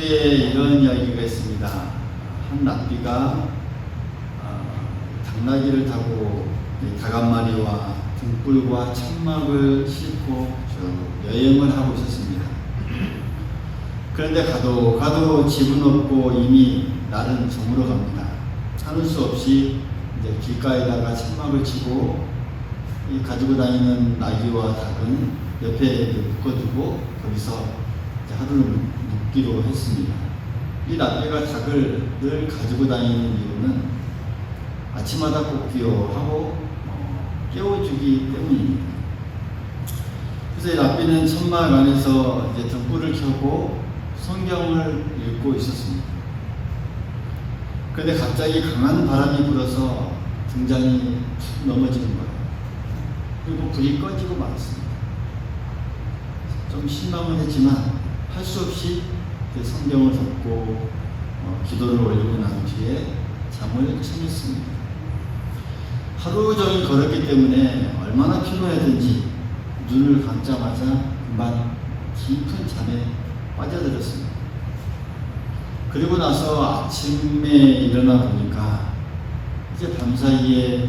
서두에 이런 이야기가 있습니다. 한 랍비가 당나귀를 타고 닭 한 마리와 등불과 천막을 싣고 여행을 하고 있었습니다. 그런데 가도 집은 없고 이미 날은 저물어 갑니다. 하는 수 없이 이제 길가에다가 천막을 치고 이 가지고 다니는 나귀와 닭은 옆에 묶어두고 거기서 이제 하루를 묵기로 했습니다. 이 랍비가 닭을 늘 가지고 다니는 이유는 아침마다 꼭 기어하고 깨워주기 때문입니다. 그래서 이 랍비는 천막 안에서 이제 등불을 켜고 성경을 읽고 있었습니다. 그런데 갑자기 강한 바람이 불어서 등잔이 툭 넘어지는 거예요. 그리고 불이 꺼지고 말았습니다. 좀 실망은 했지만 할 수 없이 성경을 덮고 기도를 올리고 난 뒤에 잠을 청했습니다. 하루 종일 걸었기 때문에 얼마나 피곤했든지 눈을 감자마자 금방 깊은 잠에 빠져들었습니다. 그리고 나서 아침에 일어나 보니까 이제 밤사이에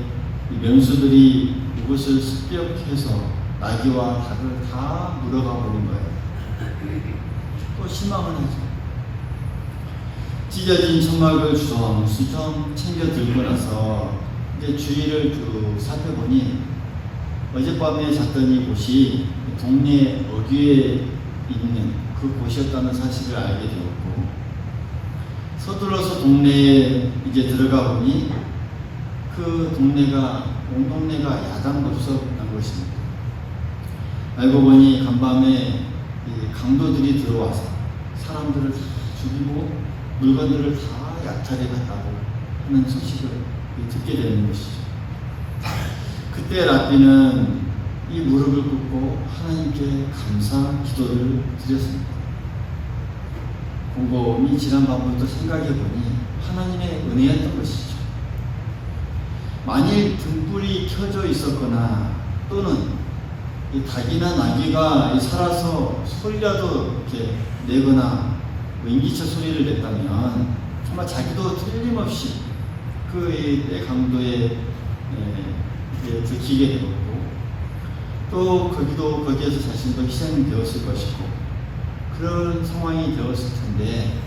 명수들이 이곳을 습격해서 나귀와 닭을 다 물어가 버린 거예요. 또 실망은 하죠. 찢어진 천막을 주섬주섬 챙겨 들고 나서 이제 주위를 쭉 살펴보니 어젯밤에 잤던 곳이 동네 어귀에 있는 그 곳이었다는 사실을 알게 되었고, 서둘러서 동네에 이제 들어가 보니 그 온 동네가 야단법석난 것입니다. 알고 보니 간밤에 강도들이 들어와서 사람들을 다 죽이고 물건들을 다 약탈해갔다고 하는 소식을 듣게 되는 것이죠. 그때 랍비는 이 무릎을 꿇고 하나님께 감사 기도를 드렸습니다. 곰곰이 지난 밤부터 생각해보니 하나님의 은혜였던 것이죠. 만일 등불이 켜져 있었거나 또는 이 닭이나 나귀가 살아서 소리라도 이렇게 내거나 인기차 소리를 냈다면 정말 자기도 틀림없이 그 강도에 들키게 되었고, 또 거기에서 자신도 희생되었을 것이고 그런 상황이 되었을 텐데,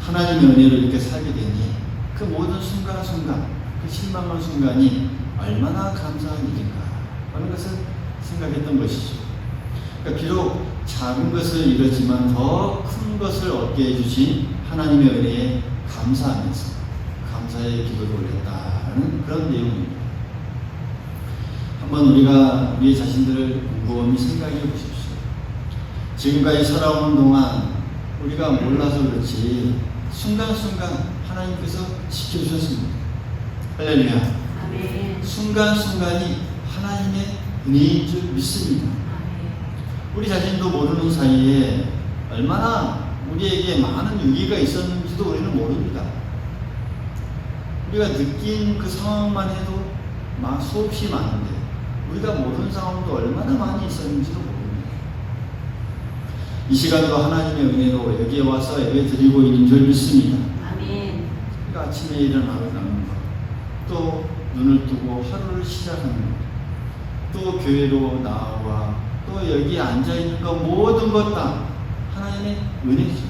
하나님의 은혜로 이렇게 살게 되니 그 모든 순간순간, 그 실망한 순간이 얼마나 감사한 일인가 하는 것을 생각했던 것이죠. 그러니까 비록 작은 것을 이뤘지만 더 큰 것을 얻게 해주신 하나님의 은혜에 감사하면서 감사의 기도를 올렸다는 그런 내용입니다. 한번 우리가 우리 자신들을 곰곰이 생각해 보십시오. 지금까지 살아오는 동안 우리가 몰라서 그렇지 순간순간 하나님께서 지켜주셨습니다. 할렐루야. 아멘. 순간순간이 하나님의 은혜인 줄 믿습니다. 우리 자신도 모르는 사이에 얼마나 우리에게 많은 위기가 있었는지도 우리는 모릅니다. 우리가 느낀 그 상황만 해도 수없이 많은데 우리가 모르는 상황도 얼마나 많이 있었는지도 모릅니다. 이 시간도 하나님의 은혜로 여기에 와서 예배 드리고 있는 줄 믿습니다. 아멘. 우리가 아침에 일어나는 것, 또 눈을 뜨고 하루를 시작하는 것, 또 교회로 나와 또 여기 앉아있는 것, 모든 것 다 하나님의 은혜죠.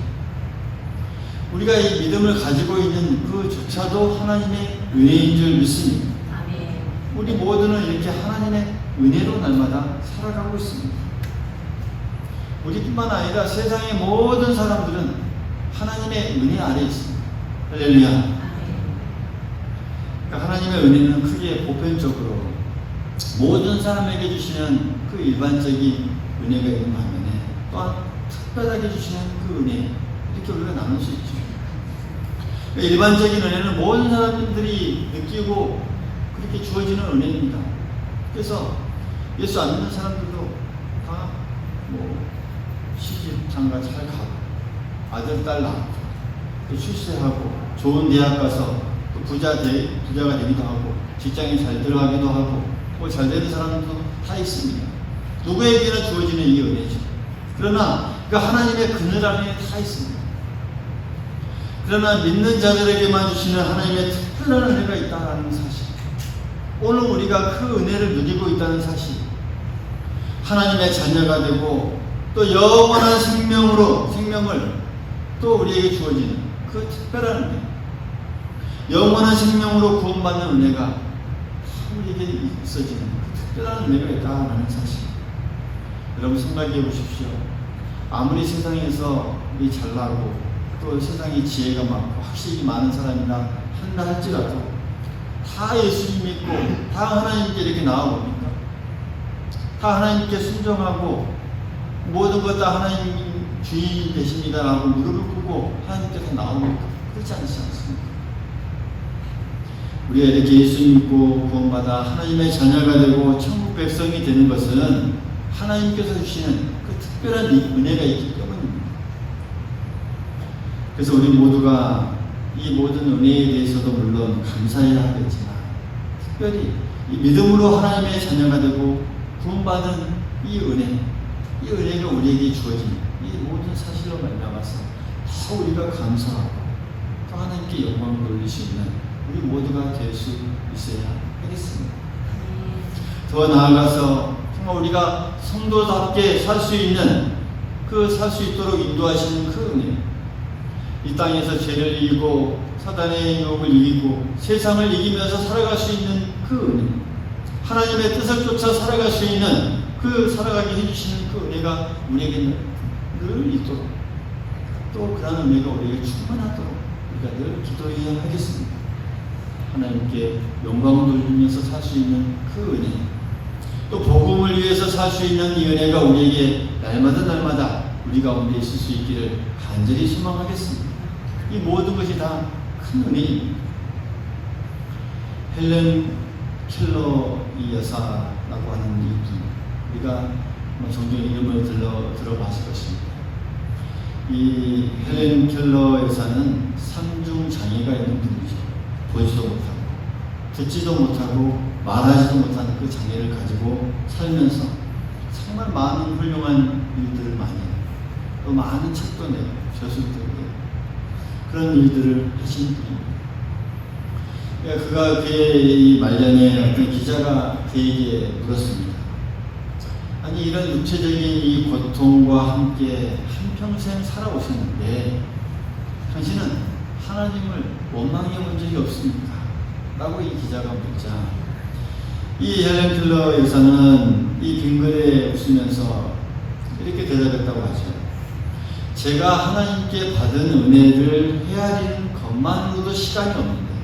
우리가 이 믿음을 가지고 있는 그조차도 하나님의 은혜인 줄 믿습니다. 아멘. 우리 모두는 이렇게 하나님의 은혜로 날마다 살아가고 있습니다. 우리뿐만 아니라 세상의 모든 사람들은 하나님의 은혜 아래 있습니다. 할렐루야. 그러니까 하나님의 은혜는 크게 보편적으로 모든 사람에게 주시는 그 일반적인 은혜가 있는 반면에 또한 특별하게 주시는 그 은혜, 이렇게 우리가 나눌 수 있죠. 그러니까 일반적인 은혜는 모든 사람들이 느끼고 그렇게 주어지는 은혜입니다. 그래서 예수 안 믿는 사람들도 다 시집 장가 잘 가고 아들 딸 낳고 또 출세하고 좋은 대학 가서 또 부자가 되기도 하고 직장에 잘 들어가기도 하고 잘 되는 사람도 다 있습니다. 누구에게나 주어지는 이 은혜죠. 그러나 그 하나님의 그늘 안에 다 있습니다. 그러나 믿는 자들에게만 주시는 하나님의 특별한 은혜가 있다는 사실, 오늘 우리가 그 은혜를 누리고 있다는 사실, 하나님의 자녀가 되고 또 영원한 생명을 또 우리에게 주어지는 그 특별한 은혜, 영원한 생명으로 구원받는 은혜가 우리에게 있어지는 그 특별한 은혜가 있다는 사실, 여러분 생각해 보십시오. 아무리 세상에서 우리 잘나고 또 세상에 지혜가 많고 확실히 많은 사람이나 한다 할지라도 다 예수님 믿고 다 하나님께 이렇게 나와봅니까? 다 하나님께 순종하고 모든 것 다 하나님 주인 되십니다라고 무릎을 꿇고 하나님께 다 나옵니까? 그렇지 않지 않습니까? 우리가 이렇게 예수 믿고 구원받아 하나님의 자녀가 되고 천국 백성이 되는 것은 하나님께서 주시는 그 특별한 은혜가 있기 때문입니다. 그래서 우리 모두가 이 모든 은혜에 대해서도 물론 감사해야 하겠지만, 특별히 이 믿음으로 하나님의 자녀가 되고 구원받은 이 은혜가 우리에게 주어진 이 모든 사실로 말미암아서 더 우리가 감사하고 또 하나님께 영광을 돌릴 수 있는 우리 모두가 될 수 있어야 하겠습니다. 더 나아가서 정말 우리가 성도답게 살 수 있는 살 수 있도록 인도하시는 그 은혜, 이 땅에서 죄를 이기고 사단의 유혹을 이기고 세상을 이기면서 살아갈 수 있는 그 은혜, 하나님의 뜻을 쫓아 살아갈 수 있는 살아가게 해주시는 그 은혜가 우리에게 늘 있도록, 또 그런 은혜가 우리에게 충만하도록 우리가 늘 기도해야 하겠습니다. 하나님께 영광을 돌리면서 살 수 있는 그 은혜, 또 복음을 위해서 살 수 있는 이 은혜가 우리에게 날마다 우리 가운데 있을 수 있기를 간절히 소망하겠습니다. 이 모든 것이 다 큰 은혜입니다. 헬렌 켈러 이 여사라고 하는 이분, 우리가 종종 이름을 들어봤을 것입니다. 이 헬렌 켈러 여사는 삼중 장애가 있는 분이죠. 보지도 못하고 듣지도 못하고 말하지도 못하는 그 장애를 가지고 살면서 정말 많은 훌륭한 일들을 많이 해요. 또 많은 책도 내고 저술도 내고 그런 일들을 하신 분입니다. 그가 그의 이 말년에 어떤 기자가 그에게 물었습니다. 아니, 이런 육체적인 이 고통과 함께 한평생 살아오셨는데 당신은 하나님을 원망해 본 적이 없습니까? 라고 이 기자가 묻자, 이 헬렌 켈러 여사는 이 빙글에 웃으면서 이렇게 대답했다고 하죠. 제가 하나님께 받은 은혜를 헤아리는 것만으로도 시간이 없는데,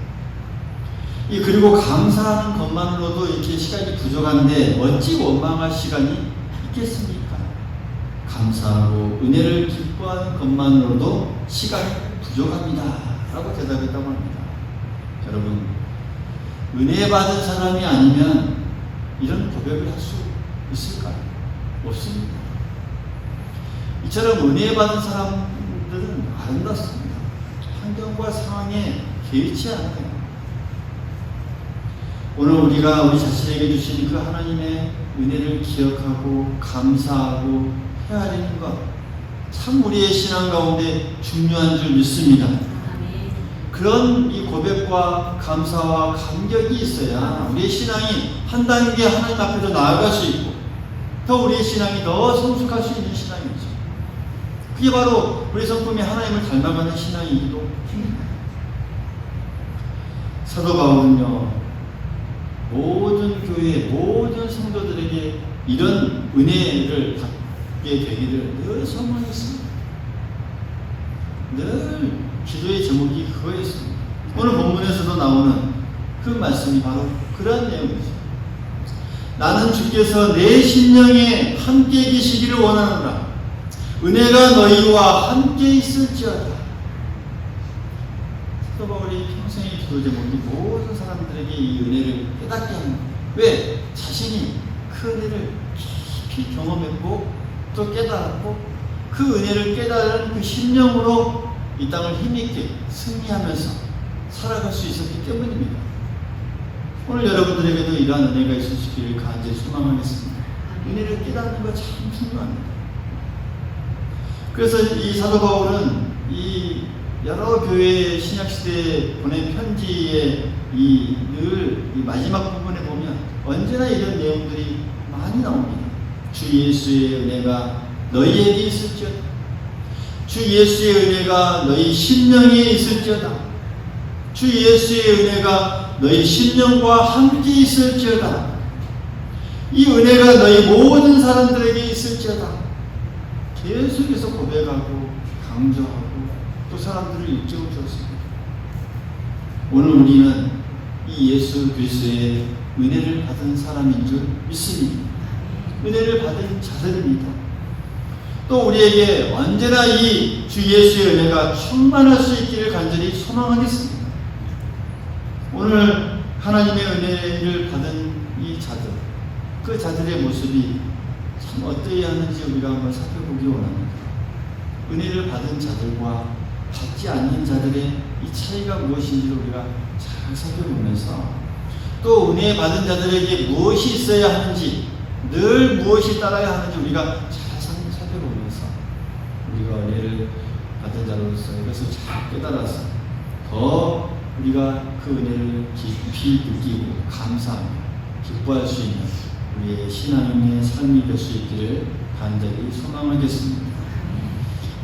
그리고 감사하는 것만으로도 이렇게 시간이 부족한데 어찌 원망할 시간이 있겠습니까? 감사하고 은혜를 기뻐하는 것만으로도 시간이 부족합니다 라고 대답했다고 합니다. 여러분, 은혜 받은 사람이 아니면 이런 고백을 할 수 있을까요? 없습니다. 이처럼 은혜 받은 사람들은 아름답습니다. 환경과 상황에 개의치 않아요. 오늘 우리가 우리 자신에게 주신 그 하나님의 은혜를 기억하고 감사하고 헤아리는 것, 참 우리의 신앙 가운데 중요한 줄 믿습니다. 그런 이 고백과 감사와 감격이 있어야 우리의 신앙이 한 단계 하나님 앞에 더 나아갈 수 있고 더 우리의 신앙이 더 성숙할 수 있는 신앙이죠. 그게 바로 우리 성품이 하나님을 닮아가는 신앙이기도 합니다. 사도 바울은요, 모든 교회, 모든 성도들에게 이런 은혜를 받게 되기를 늘 소망했습니다. 늘 기도의 제목이 그거였습니다. 오늘 본문에서도 나오는 그 말씀이 바로 그런 내용이죠. 나는 주께서 내 심령에 함께 계시기를 원하노라. 은혜가 너희와 함께 있을지어다. 사도 바울이 평생의 기도 제목이 모든 사람들에게 이 은혜를 깨닫게 하는 거예요. 왜? 자신이 그 은혜를 깊이 경험했고 또 깨달았고 그 은혜를 깨달은 그 심령으로 이 땅을 힘있게 승리하면서 살아갈 수 있었기 때문입니다. 오늘 여러분들에게도 이러한 은혜가 있을 수 있기를 간절히 소망하겠습니다. 은혜를 깨닫는 거 참 중요합니다. 그래서 이 사도 바울은 이 여러 교회 신약시대에 보낸 편지의 이 마지막 부분에 보면 언제나 이런 내용들이 많이 나옵니다. 주 예수의 은혜가 너희에게 있을지어다. 주 예수의 은혜가 너희 심령에 있을지어다. 주 예수의 은혜가 너희 심령과 함께 있을지어다. 이 은혜가 너희 모든 사람들에게 있을지어다. 계속해서 고백하고 강조하고 또 사람들을 일깨워 주었습니다. 오늘 우리는 이 예수 그리스도의 은혜를 받은 사람인 줄 믿습니다. 은혜를 받은 자들입니다. 또 우리에게 언제나 이 주 예수의 은혜가 충만할 수 있기를 간절히 소망하겠습니다. 오늘 하나님의 은혜를 받은 이 자들, 그 자들의 모습이 참 어떠해야 하는지 우리가 한번 살펴보기 원합니다. 은혜를 받은 자들과 받지 않는 자들의 이 차이가 무엇인지를 우리가 잘 살펴보면서 또 은혜 받은 자들에게 무엇이 있어야 하는지, 늘 무엇이 따라야 하는지 우리가 잘 살펴보면서 우리가 은혜를 받은 자로서 이것을 잘 깨달아서 더 우리가 그 은혜를 깊이 느끼고 감사하며 기뻐할 수 있는 우리의 신앙의 삶이 될 수 있기를 간절히 소망하겠습니다.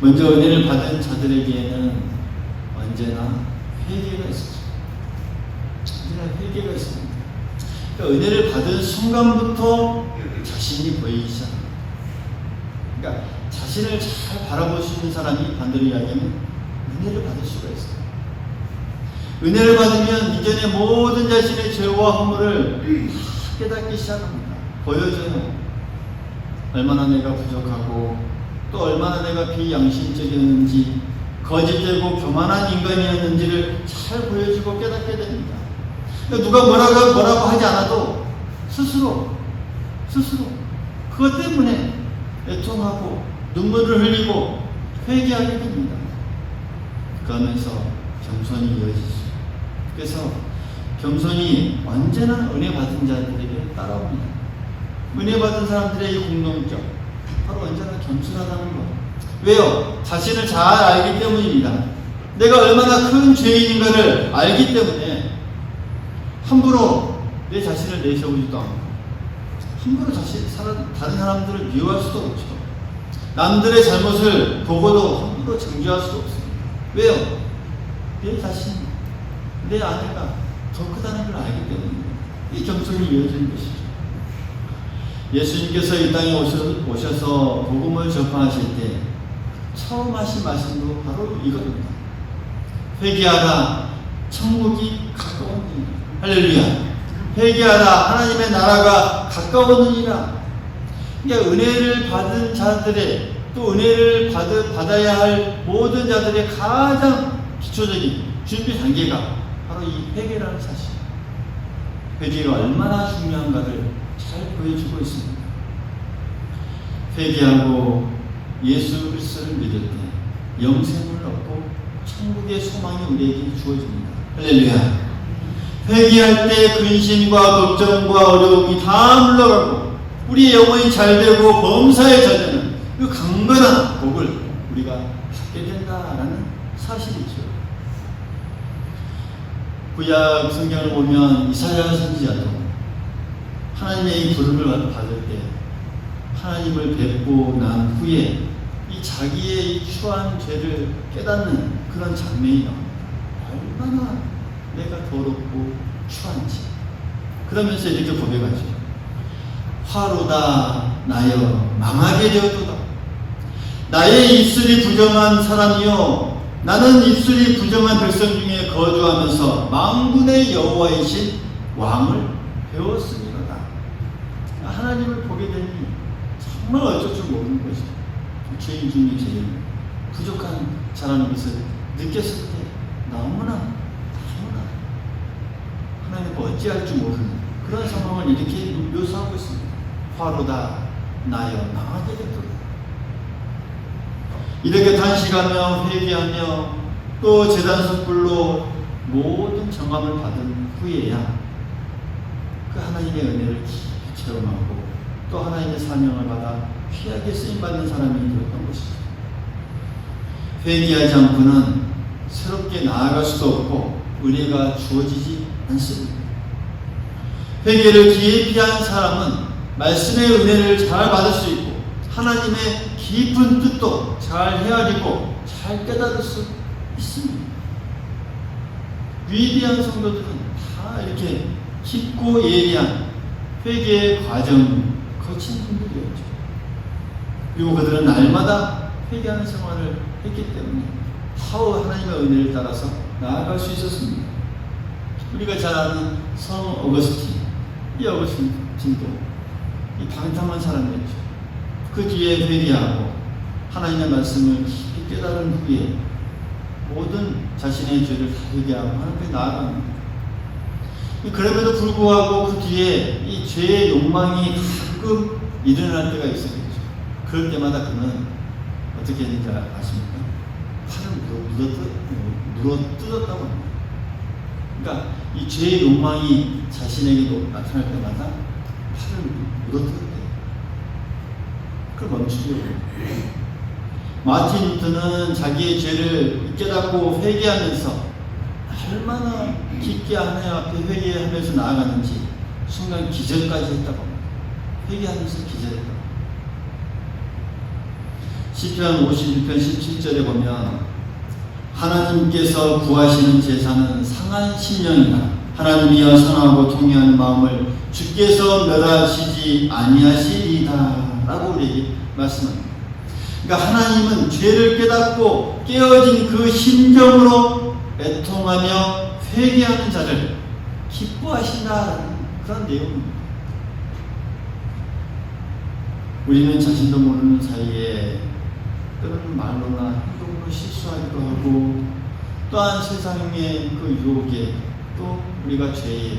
먼저 은혜를 받은 자들에게는 언제나 회개가 있습니다. 언제나 회개가 있습니다. 그러니까 은혜를 받은 순간부터 자신이 보이기 시작합니다. 그러니까 자신을 잘 바라볼 수 있는 사람이 반대로 이야기하면 은혜를 받을 수가 있어요. 은혜를 받으면 이전의 모든 자신의 죄와 허물을 다 깨닫기 시작합니다. 보여줘요. 얼마나 내가 부족하고 또 얼마나 내가 비양심적이었는지 거짓되고 교만한 인간이었는지를 잘 보여주고 깨닫게 됩니다. 그러니까 누가 뭐라고 하지 않아도 스스로 그것 때문에 애통하고 눈물을 흘리고 회개하게 됩니다. 그러면서 겸손이 이어지죠. 그래서 겸손이 언제나 은혜 받은 자들에게 따라옵니다. 은혜 받은 사람들의 이 공동점, 바로 언제나 겸손하다는 것. 왜요? 자신을 잘 알기 때문입니다. 내가 얼마나 큰 죄인인가를 알기 때문에 함부로 내 자신을 내세우지도 않고 함부로 다른 사람들을 미워할 수도 없죠. 남들의 잘못을 보고도 함부로 정죄할 수도 없습니다. 왜요? 내 자신, 내 아내가 더 크다는 걸 알기 때문입니다. 이 겸손이 이어지는 것이죠. 예수님께서 이 땅에 오셔서 복음을 전파하실 때 처음 하신 말씀도 바로 이겁니다. 회개하라, 천국이 가까웠느니라. 할렐루야. 회개하라, 하나님의 나라가 가까웠느니라. 그러니까 은혜를 받은 자들의, 또 은혜를 받아야 할 모든 자들의 가장 기초적인 준비 단계가 바로 이 회개라는 사실. 회개가 얼마나 중요한가를 잘 보여주고 있습니다. 회개하고 예수 그리스도를 믿을 때 영생을 얻고 천국의 소망이 우리에게 주어집니다. 할렐루야. 회개할 때 근심과 걱정과 어려움이 다 물러가고 우리의 영혼이 잘되고 범사에 젖는 그 강건한 복을 우리가 받게 된다라는 사실이죠. 구약 성경을 보면 이사야 선지자도 하나님의 이 부름을 받을 때 하나님을 뵙고 난 후에 이 자기의 이 추한 죄를 깨닫는 그런 장면이 나옵니다. 얼마나 내가 더럽고 추한지. 그러면서 이렇게 고백하죠. 화로다 나여 망하게 되었도다. 나의 입술이 부정한 사람이요 나는 입술이 부정한 백성 중에 거주하면서 만군의 여호와이신 왕을 배웠으리로다. 하나님을 보게 되니 정말 어쩔 줄 모르는 것이죠. 죄인 중에 죄인, 부족한 사람의 것을 느꼈을 때 너무나 하나님과 어찌할 줄 모르는 그런 상황을 이렇게 묘사하고 있습니다. 화로다 나여 망하게 되도록. 이렇게 단식하며 회개하며 또 제단 숯불로 모든 정함을 받은 후에야 그 하나님의 은혜를 깊이 체험하고 또 하나님의 사명을 받아 귀하게 쓰임받는 사람이 되었던 것이죠. 회개하지 않고는 새롭게 나아갈 수도 없고 은혜가 주어지지 않습니다. 회개를 기피한 사람은 말씀의 은혜를 잘 받을 수 있고 하나님의 깊은 뜻도 잘 헤아리고 잘 깨달을 수 있습니다. 위대한 성도들은 다 이렇게 깊고 예리한 회개의 과정을 거친 분들이었죠. 그리고 그들은 날마다 회개하는 생활을 했기 때문에 하루 하나님의 은혜를 따라서 나아갈 수 있었습니다. 우리가 잘 아는 성 어거스틴, 이 어거스틴도 이 방탕한 사람이었죠. 그 뒤에 회개하고 하나님의 말씀을 깊이 깨달은 후에 모든 자신의 죄를 다 회개하고 하나님께 나아갑니다. 그럼에도 불구하고 그 뒤에 이 죄의 욕망이 가끔 일어날 때가 있었겠죠. 그럴 때마다 그는 어떻게 했는지 아십니까? 팔을 물어뜯었다고 합니다. 그러니까 이 죄의 욕망이 자신에게도 나타날 때마다 팔을 물어뜯었대요. 그걸 멈추려고. 마틴 루터는 자기의 죄를 깨닫고 회개하면서 얼마나 깊게 하나님 앞에 회개하면서 나아가는지 순간 기절까지 했다고 합니다. 회개하면서 기절했다고. 시편 51편 17절에 보면 하나님께서 구하시는 제사는 상한 심령이다. 하나님이여 선하고 통회하는 마음을 주께서 멸하시지 아니하시리다 라고 우리에게 말씀합니다. 그러니까 하나님은 죄를 깨닫고 깨어진 그 심정으로 애통하며 회개하는 자를 기뻐하신다는 그런 내용입니다. 우리는 자신도 모르는 사이에 때로는 말로나 행동으로 실수하기도 하고 또한 세상의 그 유혹에 또 우리가 죄에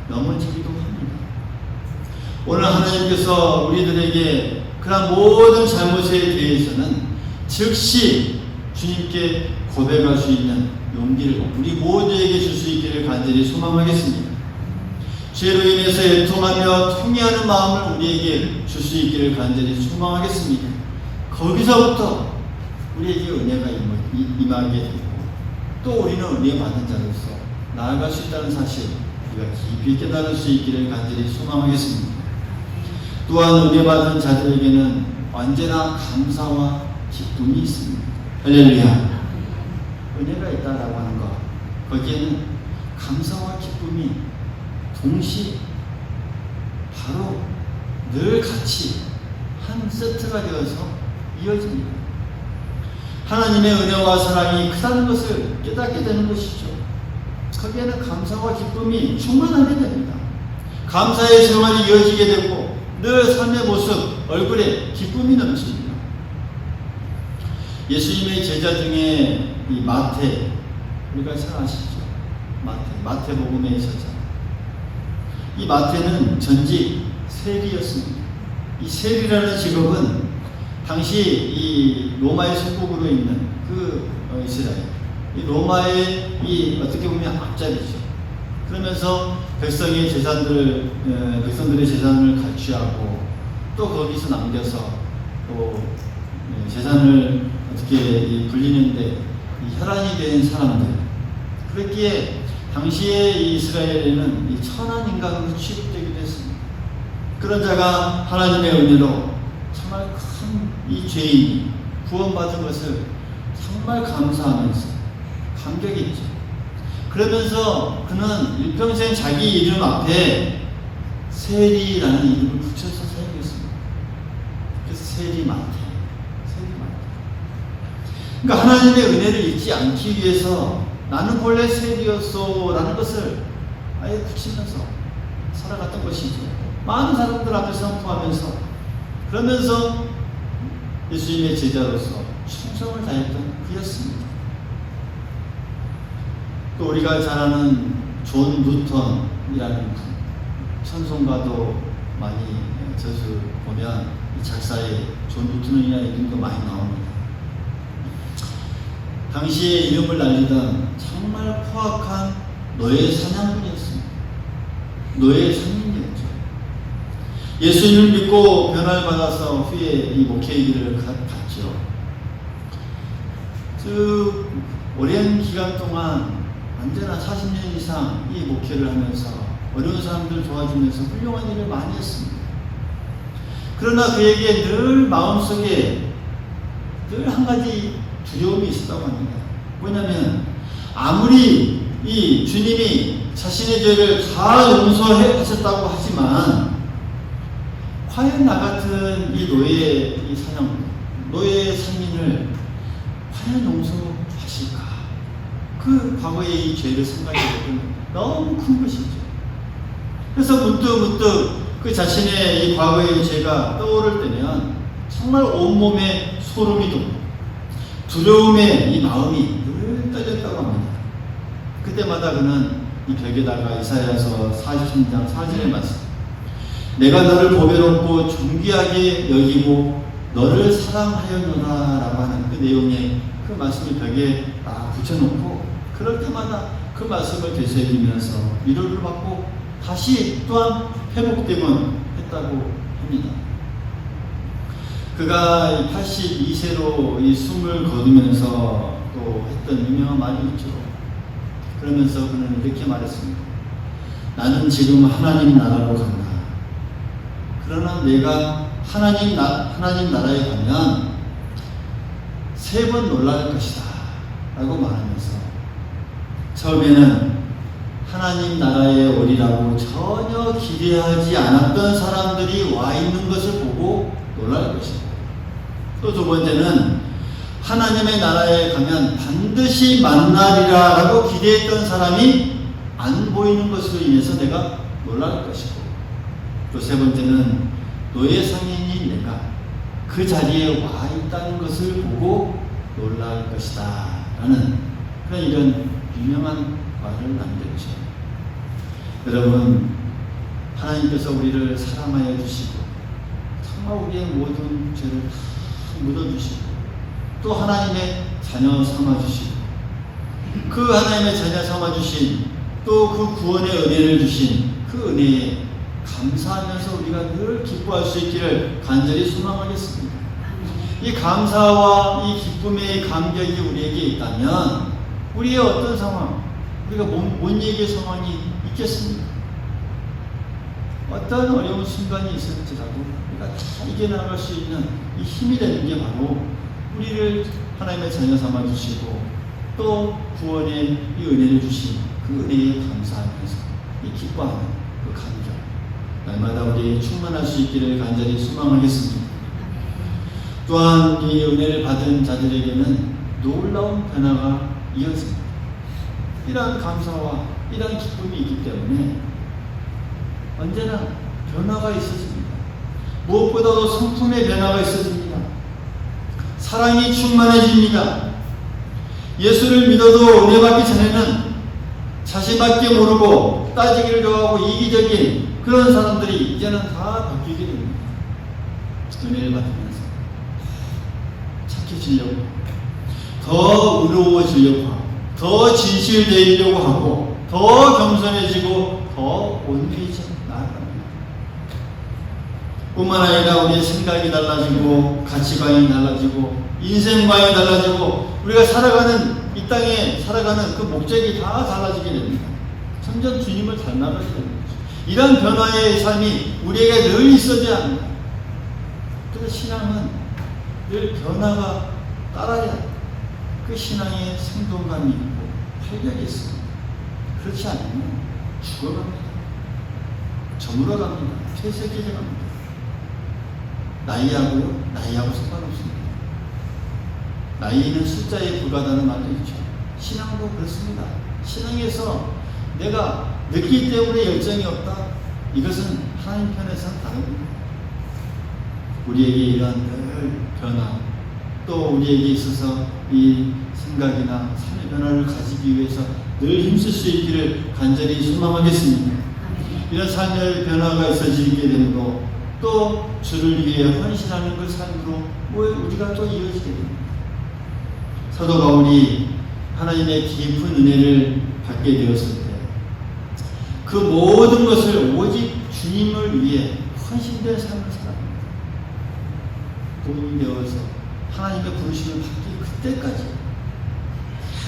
넘어지기도 합니다. 오늘 하나님께서 우리들에게 그런 모든 잘못에 대해서는 즉시 주님께 고백할 수 있는 용기를 우리 모두에게 줄 수 있기를 간절히 소망하겠습니다. 죄로 인해서 애통하며 통회하는 마음을 우리에게 줄 수 있기를 간절히 소망하겠습니다. 거기서부터 우리에게 은혜가 임하게 되고 또 우리는 은혜 받은 자로서 나아갈 수 있다는 사실 우리가 깊이 깨달을 수 있기를 간절히 소망하겠습니다. 또한 은혜 받은 자들에게는 언제나 감사와 기쁨이 있습니다. 할렐루야. 은혜가 있다라고 하는 것, 거기에는 감사와 기쁨이 동시에 바로 늘 같이 한 세트가 되어서 이어집니다. 하나님의 은혜와 사랑이 크다는 것을 깨닫게 되는 것이죠. 거기에는 감사와 기쁨이 충만하게 됩니다. 감사의 생활이 이어지게 되고 늘 삶의 모습, 얼굴에 기쁨이 넘칩니다. 예수님의 제자 중에 이 마태, 우리가 잘 아시죠? 마태복음에 있었잖아요. 이 마태는 전직 세리였습니다. 이 세리라는 직업은 당시 이 로마의 속국으로 있는 그 이스라엘, 이 로마의 이 어떻게 보면 앞잡이죠. 그러면서 백성들의 재산을 갈취하고 또 거기서 남겨서 또 재산을 어떻게 불리는데 혈안이 된 사람들. 그랬기에 당시에 이 이스라엘에는 이 천한 인간으로 취급되기도 했습니다. 그런 자가 하나님의 은혜로 정말 큰 이 죄인이 구원받은 것을 정말 감사하면서 감격이 있죠. 그러면서 그는 일평생 자기 이름 앞에 세리라는 이름을 붙여서 사용했습니다. 그래서 세리 마태. 그러니까 하나님의 은혜를 잊지 않기 위해서 나는 본래 세리였소 라는 것을 아예 붙이면서 살아갔던 것이죠. 많은 사람들 앞에 선포하면서 그러면서 예수님의 제자로서 충성을 다했던 그였습니다. 또 우리가 잘 아는 존 누턴이라는 찬송가도 많이 자주 보면 이 작사에 존 누턴이라는 이름도 많이 나옵니다. 당시에 이름을 날리던 정말 포악한 노예 사냥꾼이었습니다. 노예 상인이었죠. 예수님을 믿고 변화를 받아서 후에 이 목회의 길을 갔죠. 오랜 기간 동안 언제나 40년 이상 이 목회를 하면서 어려운 사람들 도와주면서 훌륭한 일을 많이 했습니다. 그러나 그에게 늘 마음속에 늘 한 가지 두려움이 있었다고 합니다. 뭐냐면 아무리 이 주님이 자신의 죄를 다 용서하셨다고 하지만 과연 나 같은 이 노예 이 사냥 노예 상인을 과연 용서하실까? 그 과거의 이 죄를 생각해보면 너무 큰 것이죠. 그래서 문득 그 자신의 이 과거의 죄가 떠오를 때면 정말 온몸에 소름이 돋고 두려움에 이 마음이 늘 떨렸다고 합니다. 그때마다 그는 이 벽에다가 이사야서 43장 4절의 말씀, 내가 너를 보배롭고 존귀하게 여기고 너를 사랑하였노라 라고 하는 그 내용의 그 말씀을 벽에 딱 붙여놓고 그럴 때마다 그 말씀을 되새기면서 위로를 받고 다시 또한 회복되곤 했다고 합니다. 그가 82세로 이 숨을 거두면서 또 했던 유명한 말이 있죠. 그러면서 그는 이렇게 말했습니다. 나는 지금 하나님 나라로 간다. 그러나 내가 하나님 나라에 가면 3번 놀랄 것이다 라고 말하면서 처음에는 하나님 나라에 오리라고 전혀 기대하지 않았던 사람들이 와 있는 것을 보고 놀랄 것이다. 또 두 번째는 하나님의 나라에 가면 반드시 만나리라 라고 기대했던 사람이 안 보이는 것으로 인해서 내가 놀랄 것이고, 또 세 번째는 노예 상인이 내가 그 자리에 와 있다는 것을 보고 놀랄 것이다 라는 그런 이런 유명한 말을 남겨주셔요. 여러분, 하나님께서 우리를 사랑하여 주시고 정말 우리의 모든 죄를 다 묻어주시고 또 하나님의 자녀 삼아주시고 그 하나님의 자녀 삼아주신 또 그 구원의 은혜를 주신 그 은혜에 감사하면서 우리가 늘 기뻐할 수 있기를 간절히 소망하겠습니다. 이 감사와 이 기쁨의 감격이 우리에게 있다면 우리의 어떤 상황, 우리가 못 이길 상황이 있겠습니까? 어떤 어려운 순간이 있을지라도 우리가 다 이겨나갈 수 있는 이 힘이 되는 게 바로 우리를 하나님의 자녀 삼아주시고 또 구원의 이 은혜를 주신 그 은혜에 감사하면서 이 기뻐하는 그 감격, 날마다 우리 충만할 수 있기를 간절히 소망하겠습니다. 또한 이 은혜를 받은 자들에게는 놀라운 변화가 이어집니다. 이러한 감사와 이러한 기쁨이 있기 때문에 언제나 변화가 있어집니다. 무엇보다도 성품의 변화가 있어집니다. 사랑이 충만해집니다. 예수를 믿어도 은혜 받기 전에는 자신밖에 모르고 따지기를 좋아하고 이기적인 그런 사람들이 이제는 다 바뀌게 됩니다. 은혜를 받으면서 착해지려고, 더 의로워지려고 하고, 더 진실되려고 하고, 더 겸손해지고, 더 온유해져 나아갑니다. 뿐만 아니라 우리의 생각이 달라지고, 가치관이 달라지고, 인생관이 달라지고, 우리가 살아가는 이 땅에 살아가는 그 목적이 다 달라지게 됩니다. 점점 주님을 닮아가게 됩니다. 이런 변화의 삶이 우리에게 늘 있어야 합니다. 그래서 신앙은 늘 변화가 따라야 그 신앙에 생동감이 있고 활력이 있습니다. 그렇지 않으면 죽어갑니다. 저물어갑니다. 퇴색해져 갑니다. 나이하고 상관없습니다. 나이는 숫자에 불과하다는 말도 있죠. 신앙도 그렇습니다. 신앙에서 내가 늦기 때문에 열정이 없다. 이것은 하나님 편에서는 다릅니다. 우리에게 이러한 늘 변화, 또 우리에게 있어서 이 생각이나 삶의 변화를 가지기 위해서 늘 힘쓸 수 있기를 간절히 소망하겠습니다. 이런 삶의 변화가 있어지게 되므로 또 주를 위해 헌신하는 그 삶으로 우리가 또 이어지게 됩니다. 사도 바울이 하나님의 깊은 은혜를 받게 되었을 때 그 모든 것을 오직 주님을 위해 헌신된 삶을 살아갑니다. 도움이 되어서 하나님의 부르심을 받기 그때까지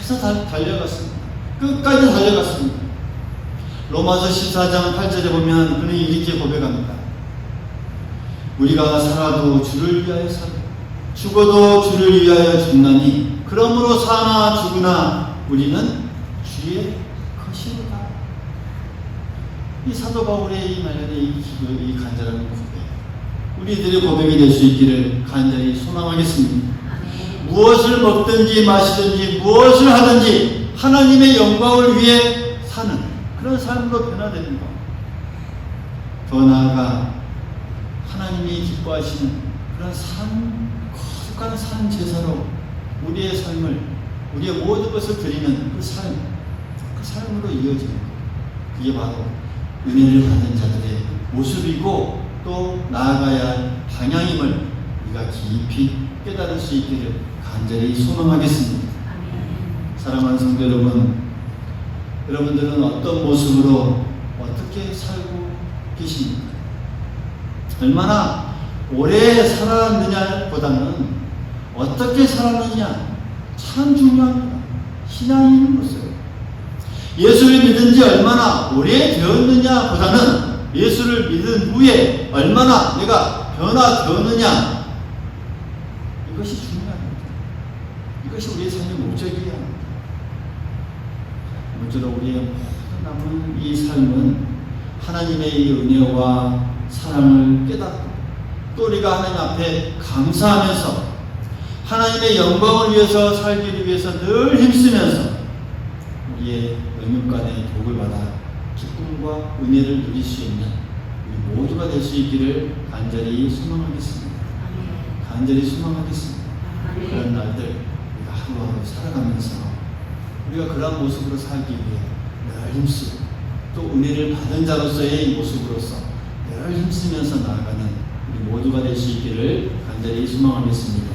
해서 달려갔습니다. 끝까지 달려갔습니다. 로마서 14장 8절에 보면 그는 이렇게 고백합니다. 우리가 살아도 주를 위하여 살고 죽어도 주를 위하여 죽나니 그러므로 사나 죽으나 우리는 주의 것이로다. 이 사도 바울의 이 말년에 이 간절한 고백, 우리들의 고백이 될 수 있기를 간절히 소망하겠습니다. 무엇을 먹든지 마시든지 무엇을 하든지 하나님의 영광을 위해 사는 그런 삶으로 변화되는 것. 더 나아가 하나님이 기뻐하시는 그런 거룩한 산 제사로 우리의 삶을, 우리의 모든 것을 드리는 그 삶으로 이어지는 것. 그게 바로 은혜를 받은 자들의 모습이고 또 나아가야 할 방향임을 우리가 깊이 깨달을 수 있기를 간절히 소망하겠습니다. 사랑하는 성도 여러분, 여러분들은 어떤 모습으로 어떻게 살고 계십니까? 얼마나 오래 살았느냐 보다는 어떻게 살았느냐 참 중요합니다. 신앙인 모습. 예수를 믿은 지 얼마나 오래 되었느냐 보다는 예수를 믿은 후에 얼마나 내가 변화되었느냐, 이것이 중요합니다. 이것이 우리의 삶의 목적이야. 모쪼록 우리의 모든 남은 이 삶은 하나님의 이 은혜와 사랑을 깨닫고 또 우리가 하나님 앞에 감사하면서 하나님의 영광을 위해서 살기를 위해서 늘 힘쓰면서 우리의 영육간의 복을 받아 기쁨과 은혜를 누릴 수 있는 우리 모두가 될 수 있기를 간절히 소망하겠습니다. 간절히 소망하겠습니다. 그런 날들 우리가 하루하루 살아가면서 우리가 그런 모습으로 살기 위해 늘 힘쓰고 또 은혜를 받은 자로서의 모습으로서 늘 힘쓰면서 나아가는 우리 모두가 될 수 있기를 간절히 소망하겠습니다.